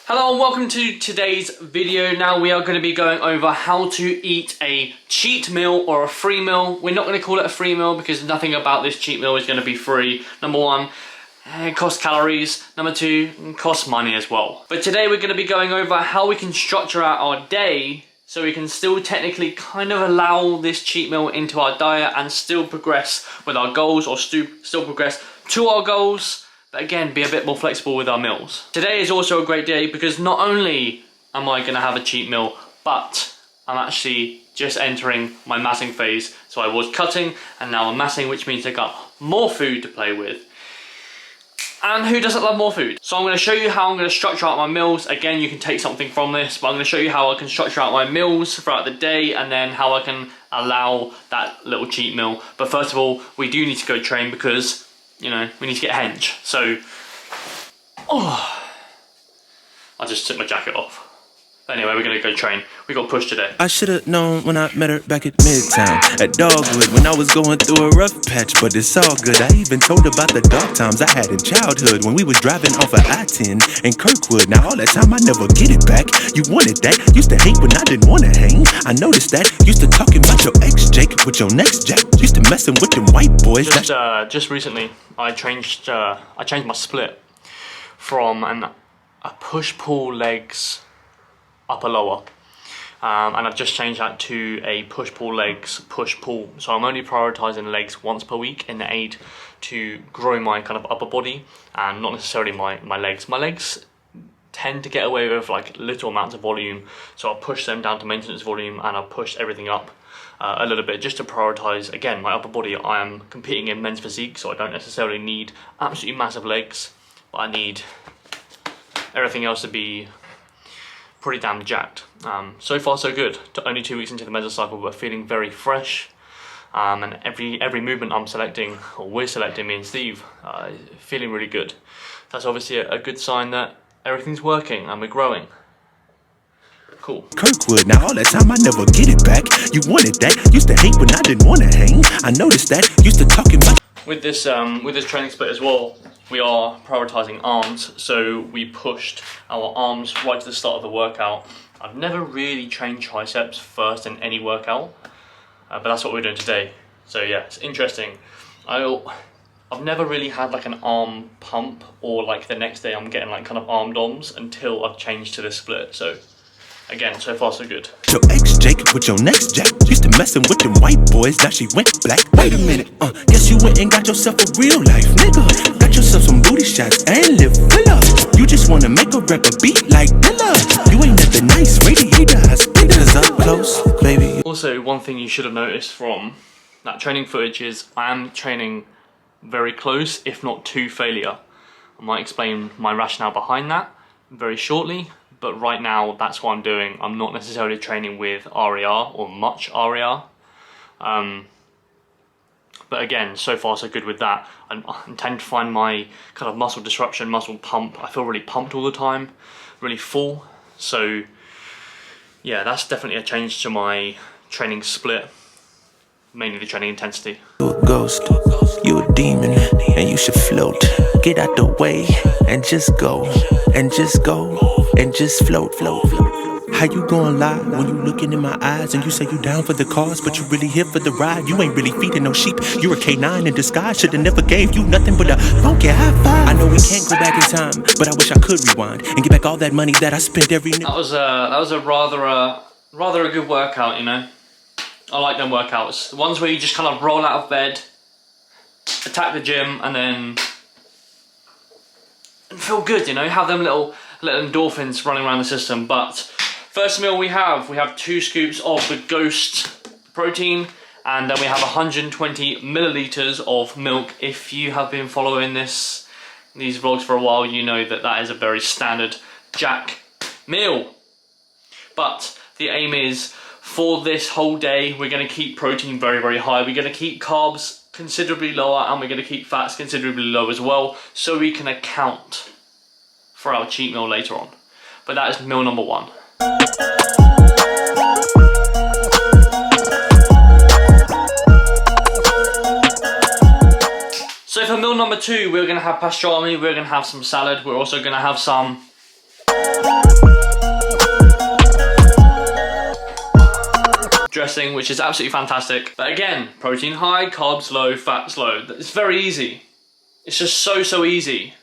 Hello and welcome to today's video. Now we are going to be going over how to eat a cheat meal or a free meal. We're not going to call it a free meal because nothing about this cheat meal is going to be free. Number one, it costs calories. Number two, it costs money as well. But today we're going to be going over how we can structure out our day so we can still technically kind of allow this cheat meal into our diet and still progress with our goals, or still progress to our goals. But again, be a bit more flexible with our meals. Today is also a great day because not only am I going to have a cheat meal, but I'm actually just entering my massing phase. So I was cutting and now I'm massing, which means I got more food to play with. And who doesn't love more food? So I'm going to show you how I'm going to structure out my meals. Again, you can take something from this, but I'm going to show you how I can structure out my meals throughout the day and then how I can allow that little cheat meal. But first of all, we do need to go train because, you know, we need to get henge. So, I just took my jacket off. Anyway, we're gonna go train. We got pushed today. I should've known when I met her back at Midtown, at Dogwood, when I was going through a rough patch, but it's all good. I even told about the dark times I had in childhood when we was driving off of I-10 in Kirkwood. Now all that time I never get it back. You wanted that, used to hate when I didn't wanna hang. I noticed that, used to talking about your ex Jake with your next Jack, used to messing with them white boys. Just recently, I changed my split from a push-pull legs upper lower, and I've just changed that to a push-pull legs push-pull. So I'm only prioritizing legs once per week in the aid to grow my kind of upper body and not necessarily my legs. My legs tend to get away with like little amounts of volume, so I'll push them down to maintenance volume and I'll push everything up a little bit just to prioritize again my upper body. I am competing in men's physique, so I don't necessarily need absolutely massive legs, but I need everything else to be pretty damn jacked. So far so good. Only 2 weeks into the mesocycle, but feeling very fresh. And every movement I'm selecting, or we're selecting, me and Steve, feeling really good. That's obviously a good sign that everything's working and we're growing. Cool. Kirkwood, now all that time I never get it back. You wanted that, used to hate when I didn't wanna hang. I noticed that, used to talking about. With this training split as well, we are prioritizing arms, so we pushed our arms right to the start of the workout. I've never really trained triceps first in any workout, but that's what we're doing today. So yeah, it's interesting. I've never really had like an arm pump, or like the next day I'm getting like kind of arm DOMs until I've changed to this split. So again, so far so good. Your ex Jake with your next Jack, used to messing with them white boys, now she went black. Wait a minute, guess you went and got yourself a real life nigga. Got yourself some booty shots and live villa. You just wanna make a rapper beat like Dilla. You ain't at the nice radiator, speakers up close, baby. Also, one thing you should have noticed from that training footage is I am training very close, if not to failure. I might explain my rationale behind that very shortly. But right now, that's what I'm doing. I'm not necessarily training with RER or much RER. But again, so far so good with that. I tend to find my kind of muscle disruption, muscle pump. I feel really pumped all the time, really full. So yeah, that's definitely a change to my training split, mainly the training intensity. You a ghost, you a demon, and you should float. Get out the way and just go, and just go, and just float. How you gonna lie when you looking in my eyes and you say you down for the cause, but you really here for the ride? You ain't really feeding no sheep. You're a K9 in disguise. Shoulda never gave you nothing but a funky high five. I know we can't go back in time, but I wish I could rewind and get back all that money that I spent every. That was a rather a good workout, you know. I like them workouts. The ones where you just kind of roll out of bed, attack the gym, and then feel good, you know, have them little endorphins running around the system. But first meal we have 2 scoops of the Ghost protein, and then we have 120 milliliters of milk. If you have been following these vlogs for a while, you know that is a very standard Jack meal. But the aim is, for this whole day, we're going to keep protein very, very high. We're going to keep carbs considerably lower, and we're going to keep fats considerably low as well, so we can account for our cheat meal later on. But that is meal number 1. So for meal number 2, we're going to have pastrami, we're going to have some salad, we're also going to have some Dressing, which is absolutely fantastic. But again, protein high, carbs low, fats low. It's very easy. It's just so easy.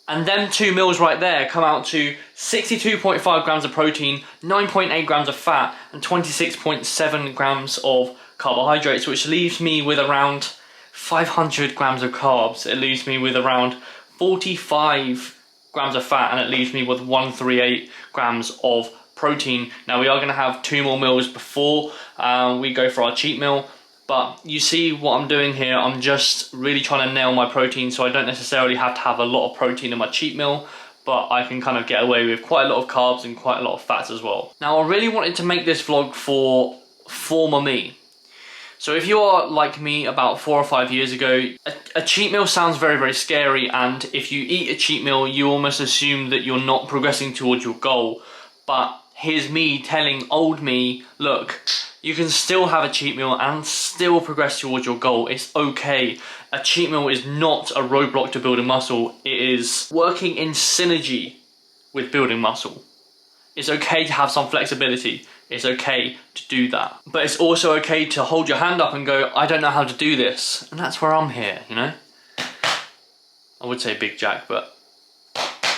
And them 2 meals right there come out to 62.5 grams of protein, 9.8 grams of fat, and 26.7 grams of carbohydrates, which leaves me with around 500 grams of carbs. It leaves me with around 45 grams of fat, and it leaves me with 138 grams of protein. Now we are going to have 2 more meals before we go for our cheat meal, but you see what I'm doing here. I'm just really trying to nail my protein, so I don't necessarily have to have a lot of protein in my cheat meal, but I can kind of get away with quite a lot of carbs and quite a lot of fats as well. Now I really wanted to make this vlog for former me. So if you are like me about 4 or 5 years ago, a cheat meal sounds very scary, and if you eat a cheat meal you almost assume that you're not progressing towards your goal. But here's me telling old me, look, you can still have a cheat meal and still progress towards your goal. It's okay. A cheat meal is not a roadblock to building muscle. It is working in synergy with building muscle. It's okay to have some flexibility. It's okay to do that. But it's also okay to hold your hand up and go, I don't know how to do this. And that's where I'm here, you know? I would say Big Jack, but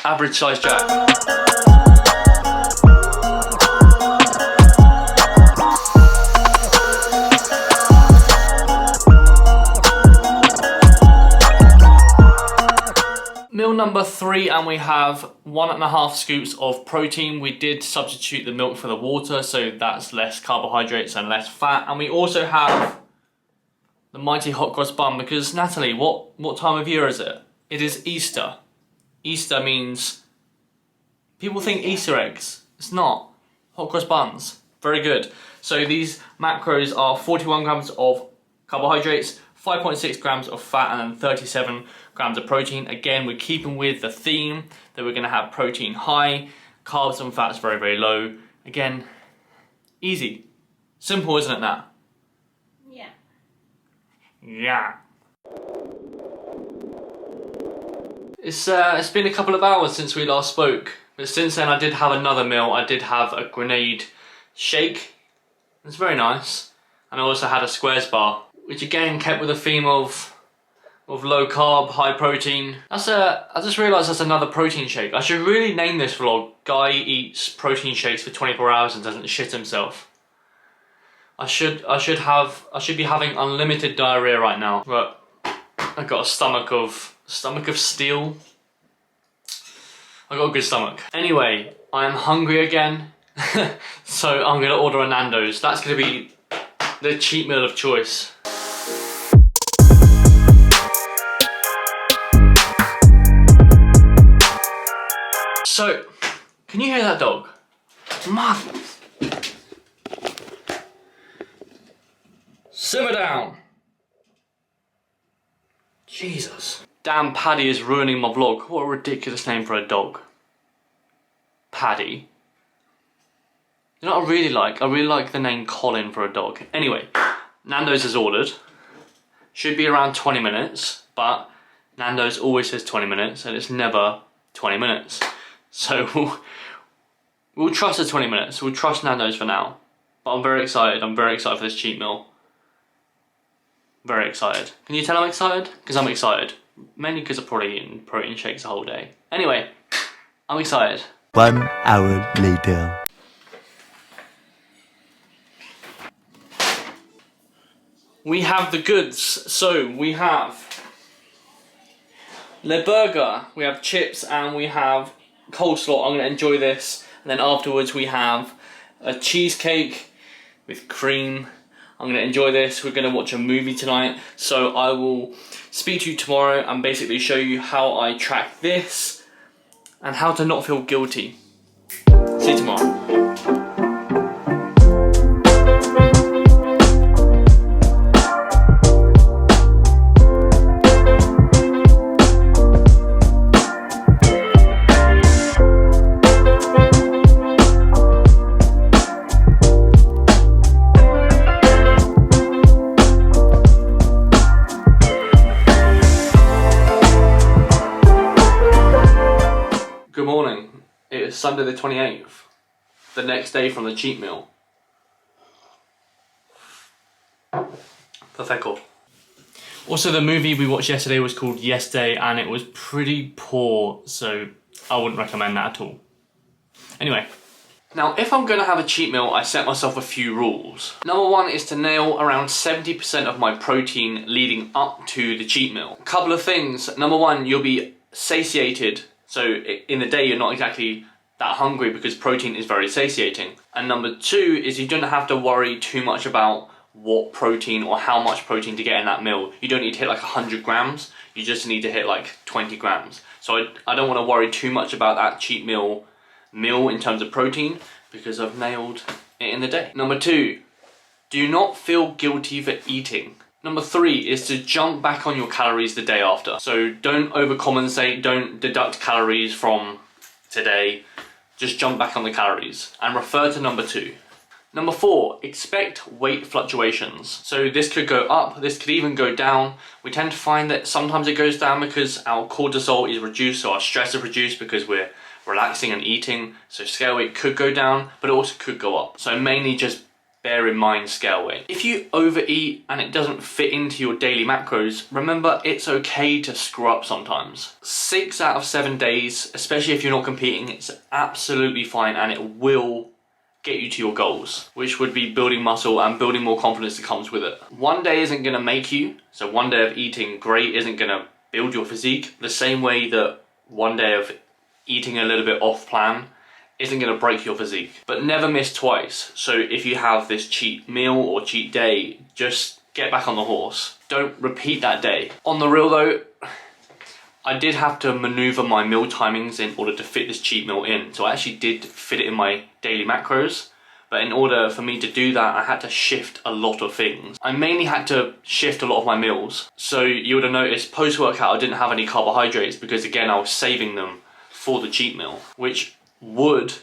average size Jack. Meal number 3, and we have 1.5 scoops of protein. We did substitute the milk for the water, so that's less carbohydrates and less fat. And we also have the mighty hot cross bun, because Natalie, what time of year is it? It is Easter. Easter means people think Easter eggs. It's not. Hot cross buns, very good. So these macros are 41 grams of carbohydrates, 5.6 grams of fat, and then 37 grams of protein. Again, we're keeping with the theme that we're going to have protein high, carbs and fats very low. Again, easy. Simple, isn't it, Nat? Yeah. Yeah. It's been a couple of hours since we last spoke, but since then I did have another meal. I did have a grenade shake. It's very nice. And I also had a squares bar, which again kept with the theme of low carb, high protein. I just realised that's another protein shake. I should really name this vlog, Guy Eats Protein Shakes for 24 Hours and Doesn't Shit Himself. I should be having unlimited diarrhea right now, but I've got a stomach of steel. I've got a good stomach. Anyway, I am hungry again, so I'm gonna order a Nando's. That's gonna be the cheat meal of choice. So, can you hear that dog? Mother. Simmer down. Jesus. Damn, Paddy is ruining my vlog. What a ridiculous name for a dog. Paddy. You know what I really like? I really like the name Colin for a dog. Anyway, Nando's is ordered. Should be around 20 minutes, but Nando's always says 20 minutes and it's never 20 minutes. So we'll trust the 20 minutes. We'll trust Nando's for now. But I'm very excited. I'm very excited for this cheat meal. Very excited. Can you tell I'm excited? Because I'm excited. Mainly because I've probably eaten protein shakes the whole day. Anyway, I'm excited. 1 hour later. We have the goods. So we have Le Burger, we have chips, and we have coleslaw. I'm going to enjoy this. And then afterwards we have a cheesecake with cream. I'm going to enjoy this. We're going to watch a movie tonight. So I will speak to you tomorrow and basically show you how I track this and how to not feel guilty. See you tomorrow. It's Sunday the 28th, the next day from the cheat meal. Perfecto. Also, the movie we watched yesterday was called Yes Day, and it was pretty poor, so I wouldn't recommend that at all. Anyway, now if I'm going to have a cheat meal, I set myself a few rules. Number one is to nail around 70% of my protein leading up to the cheat meal. A couple of things. Number one, you'll be satiated, so in the day you're not exactly that hungry because protein is very satiating. And number two is you don't have to worry too much about what protein or how much protein to get in that meal. You don't need to hit like 100 grams, you just need to hit like 20 grams. So I don't want to worry too much about that cheat meal in terms of protein because I've nailed it in the day. Number two, do not feel guilty for eating. Number three is to jump back on your calories the day after. So don't overcompensate, don't deduct calories from today, just jump back on the calories and refer to number two. Number four, expect weight fluctuations. So this could go up, this could even go down. We tend to find that sometimes it goes down because our cortisol is reduced, so our stress is reduced because we're relaxing and eating. So scale weight could go down, but it also could go up. So mainly just bear in mind scale weight. If you overeat and it doesn't fit into your daily macros, remember it's okay to screw up sometimes. 6 out of 7 days, especially if you're not competing, it's absolutely fine and it will get you to your goals, which would be building muscle and building more confidence that comes with it. One day isn't gonna make you, so one day of eating great isn't gonna build your physique, the same way that one day of eating a little bit off plan isn't gonna break your physique. But never miss twice, so if you have this cheat meal or cheat day, just get back on the horse. Don't repeat that day. On the real though, I did have to maneuver my meal timings in order to fit this cheat meal in. So I actually did fit it in my daily macros, but in order for me to do that, I had to shift a lot of things. I mainly had to shift a lot of my meals. So you would have noticed post-workout I didn't have any carbohydrates because again, I was saving them for the cheat meal, which would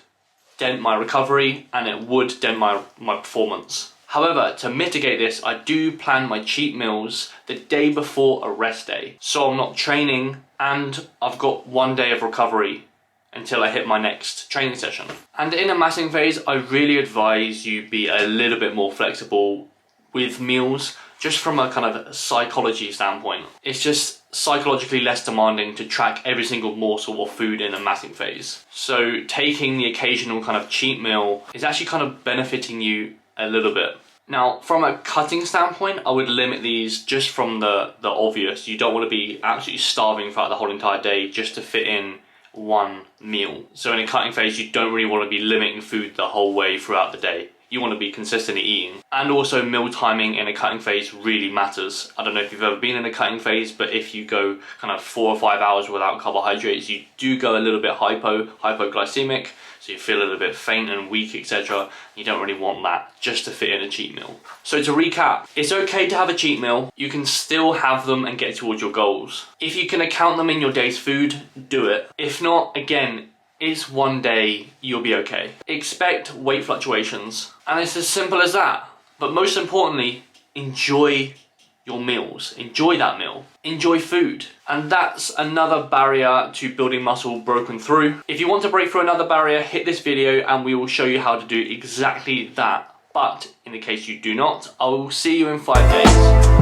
dent my recovery and it would dent my performance. However, to mitigate this, I do plan my cheat meals the day before a rest day. So I'm not training and I've got 1 day of recovery until I hit my next training session. And in a massing phase, I really advise you be a little bit more flexible with meals, just from a kind of psychology standpoint. It's just psychologically less demanding to track every single morsel of food in a massing phase. So taking the occasional kind of cheat meal is actually kind of benefiting you a little bit. Now, from a cutting standpoint, I would limit these just from the obvious. You don't want to be absolutely starving throughout the whole entire day just to fit in one meal. So in a cutting phase, you don't really want to be limiting food the whole way throughout the day. You want to be consistently eating. And also meal timing in a cutting phase really matters. I don't know if you've ever been in a cutting phase, but if you go kind of 4 or 5 hours without carbohydrates, you do go a little bit hypoglycemic, so you feel a little bit faint and weak, etc. You don't really want that just to fit in a cheat meal. So to recap, it's okay to have a cheat meal. You can still have them and get towards your goals. If you can account them in your day's food, do it. If not, again, it's 1 day, you'll be okay. Expect weight fluctuations, and it's as simple as that. But most importantly, enjoy your meals. Enjoy that meal. Enjoy food. And that's another barrier to building muscle broken through. If you want to break through another barrier, hit this video and we will show you how to do exactly that. But in the case you do not, I will see you in 5 days.